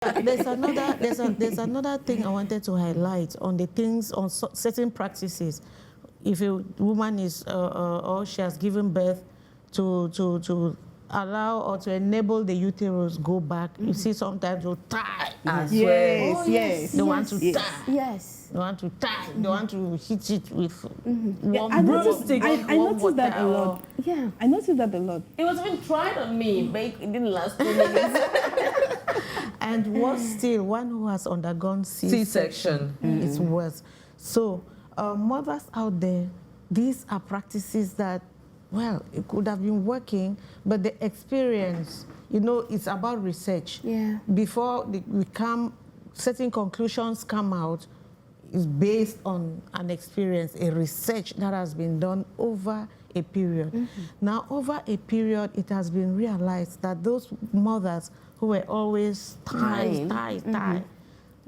There's another thing I wanted to highlight on the things, on certain practices. If a woman is or she has given birth, to allow or to enable the uterus go back, you see sometimes they'll tie as well. Yes, yes. They want to tie. Yes. They want to tie. They want to hit it with warm I noticed water that a lot. Yeah. I noticed that a lot. It was even tried on me, but it didn't last 2 minutes. And worse still, one who has undergone C-section is worse. So mothers out there, these are practices that, well, it could have been working, but the experience, it's about research. Yeah. Before certain conclusions come out, is based on an experience, a research that has been done over a period. Now, over a period, it has been realized that those mothers who were always tied,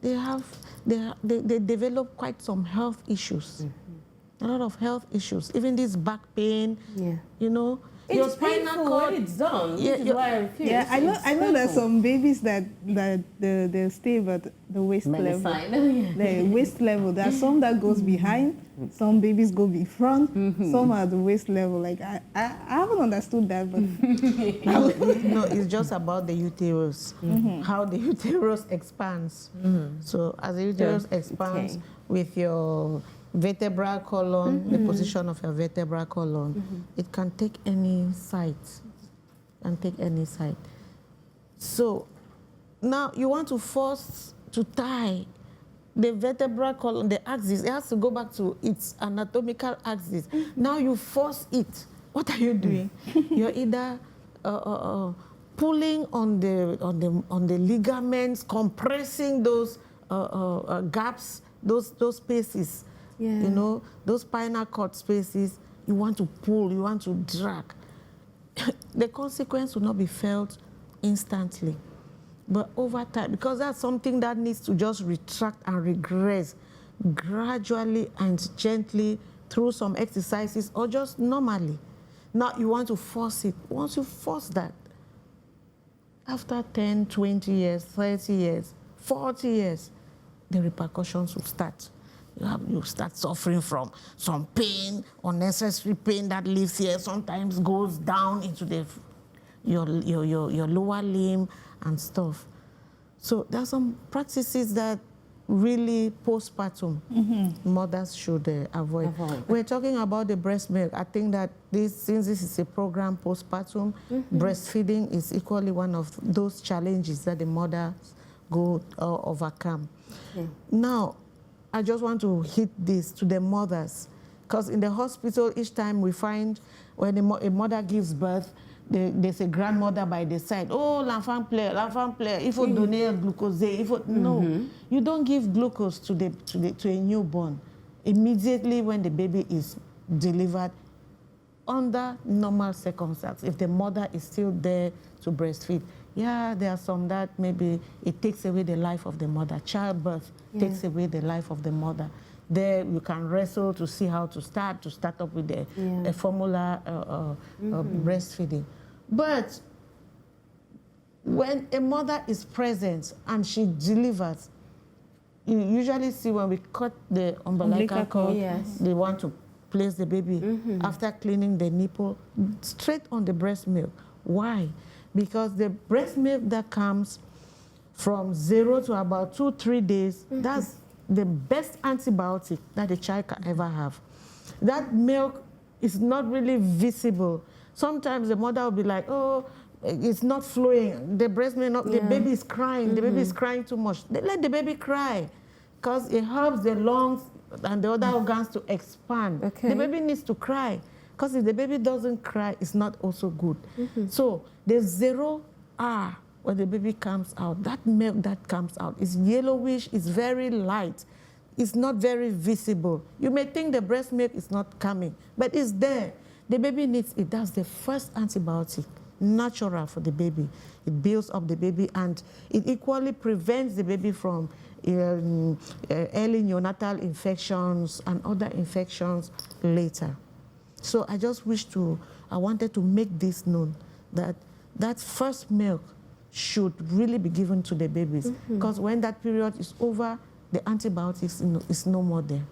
they develop quite some health issues. A lot of health issues, even this back pain, Your spinal cord, it's done. Yeah, This is why I refuse. Yeah, I know there's some babies that they stay at the waist level. The waist level. There are some that goes behind, some babies go be front, some are at the waist level. Like I haven't understood that, but no, it's just about the uterus, how the uterus expands. So as the uterus expands with your vertebral column, the position of your vertebral column, it can take any site. So now you want to force to tie the vertebral column, the axis. It has to go back to its anatomical axis. Now you force it. What are you doing? You're either pulling on the ligaments, compressing those gaps, those spaces. Those spinal cord spaces, you want to pull, you want to drag. The consequence will not be felt instantly, but over time, because that's something that needs to just retract and regress gradually and gently through some exercises or just normally. Now you want to force it. Once you force that, after 10, 20 years, 30 years, 40 years, the repercussions will start. You start suffering from some pain, unnecessary pain that lives here, sometimes goes down into your lower limb and stuff. So there are some practices that really postpartum mothers should avoid. We're talking about the breast milk. I think that since this is a program postpartum, breastfeeding is equally one of those challenges that the mothers go overcome. Now, I just want to hit this to the mothers, because in the hospital, each time we find when a mother gives birth, there's a grandmother by the side. Oh, l'enfant pleure, il faut donner glucose. No, you don't give glucose to a newborn immediately when the baby is delivered. Under normal circumstances, if the mother is still there to breastfeed, there are some that maybe it takes away the life of the mother. Childbirth takes away the life of the mother. There you can wrestle to see how to start up with a formula breastfeeding. But when a mother is present and she delivers, you usually see when we cut the umbilical cord, they want to place the baby after cleaning the nipple straight on the breast milk. Why? Because the breast milk that comes from 0 to about 2-3 days, that's the best antibiotic that a child can ever have. That milk is not really visible. Sometimes the mother will be like, oh, it's not flowing. The breast milk, the baby is crying. The baby is crying too much. They let the baby cry because it helps the lungs and the other organs to expand. The baby needs to cry. Because if the baby doesn't cry, it's not also good. So the 0 hour when the baby comes out, that milk that comes out is yellowish, it's very light, it's not very visible. You may think the breast milk is not coming, but it's there. The baby needs it. That's the first antibiotic, natural for the baby. It builds up the baby, and it equally prevents the baby from early neonatal infections and other infections later. So I wanted to make this known, that first milk should really be given to the babies, because when that period is over, the antibiotics is no more there.